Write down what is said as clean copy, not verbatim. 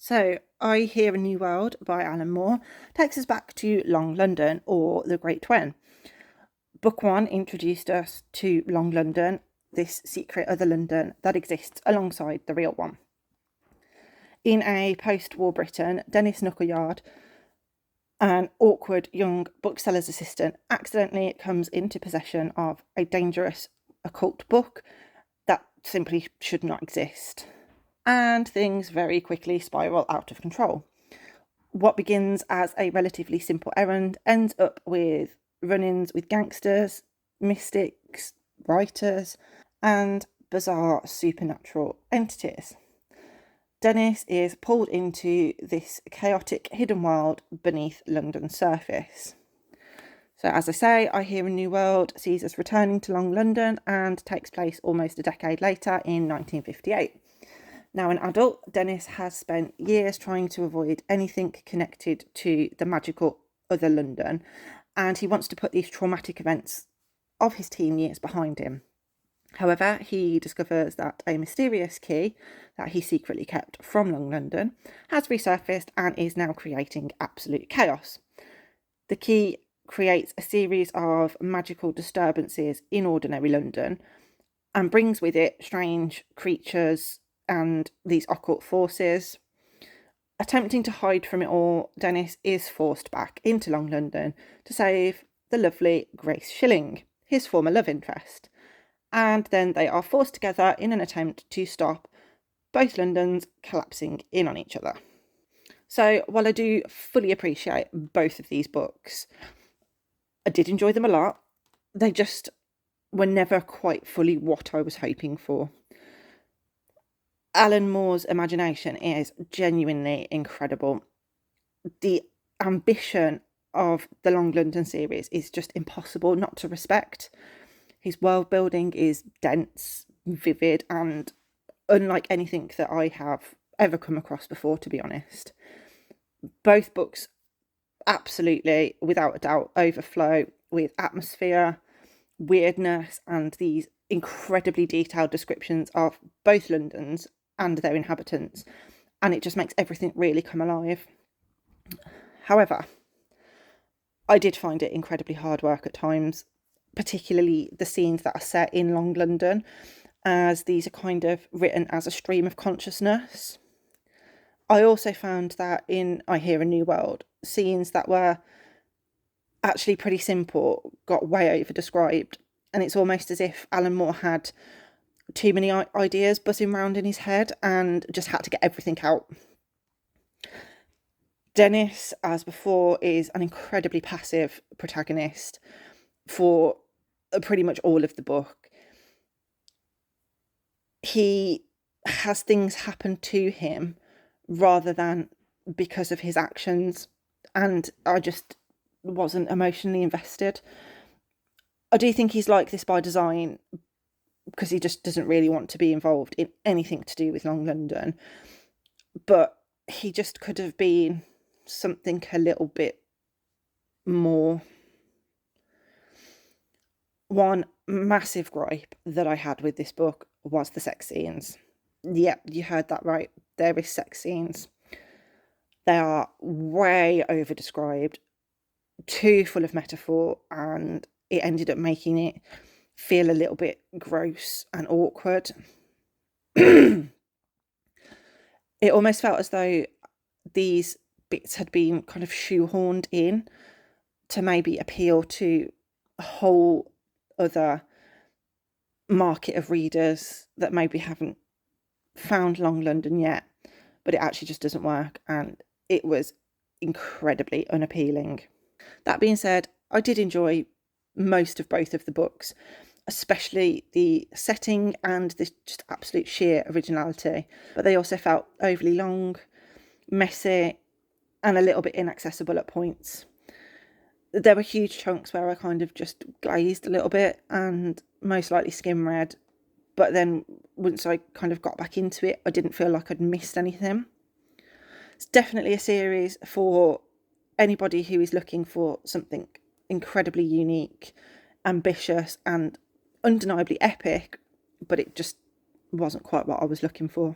So, I Hear a New World by Alan Moore takes us back to Long London, or the Great Twin. Book one introduced us to Long London, this secret other London that exists alongside the real one. In a post-war Britain, Dennis Knuckleyard, an awkward young bookseller's assistant, accidentally comes into possession of a dangerous occult book that simply should not exist. And things very quickly spiral out of control. What begins as a relatively simple errand ends up with run-ins with gangsters, mystics, writers, and bizarre supernatural entities. Dennis is pulled into this chaotic hidden world beneath London's surface. So, as I say, I Hear a New World sees us returning to Long London and takes place almost a decade later in 1958. Now an adult, Dennis has spent years trying to avoid anything connected to the magical other London, and he wants to put these traumatic events of his teen years behind him. However, he discovers that a mysterious key that he secretly kept from Long London has resurfaced and is now creating absolute chaos. The key creates a series of magical disturbances in ordinary London and brings with it strange creatures and these occult forces. Attempting to hide from it all, Dennis is forced back into Long London to save the lovely Grace Shilling, his former love interest. And then they are forced together in an attempt to stop both Londons collapsing in on each other. So while I do fully appreciate both of these books, I did enjoy them a lot. They just were never quite fully what I was hoping for. Alan Moore's imagination is genuinely incredible. The ambition of the Long London series is just impossible not to respect. His world building is dense, vivid, and unlike anything that I have ever come across before, to be honest. Both books absolutely, without a doubt, overflow with atmosphere, weirdness, and these incredibly detailed descriptions of both Londons and their inhabitants, and it just makes everything really come alive. However, I did find it incredibly hard work at times, particularly the scenes that are set in Long London, as these are kind of written as a stream of consciousness. I also found that in I Hear a New World, scenes that were actually pretty simple got way over described, and it's almost as if Alan Moore had too many ideas buzzing around in his head and just had to get everything out. Dennis, as before, is an incredibly passive protagonist for pretty much all of the book. He has things happen to him rather than because of his actions, and I just wasn't emotionally invested. I do think he's like this by design, because he just doesn't really want to be involved in anything to do with Long London. But he just could have been something a little bit more. One massive gripe that I had with this book was the sex scenes. Yep, you heard that right. There is sex scenes. They are way over-described, too full of metaphor, and it ended up making it feel a little bit gross and awkward. It almost felt as though these bits had been kind of shoehorned in to maybe appeal to a whole other market of readers that maybe haven't found Long London yet, but it actually just doesn't work, and it was incredibly unappealing. That being said, I did enjoy most of both of the books, especially the setting and the just absolute sheer originality, but they also felt overly long, messy, and a little bit inaccessible at points. There were huge chunks where I kind of just glazed a little bit and most likely skim read, but then once I kind of got back into it, I didn't feel like I'd missed anything. It's definitely a series for anybody who is looking for something incredibly unique, ambitious, and undeniably epic, but it just wasn't quite what I was looking for.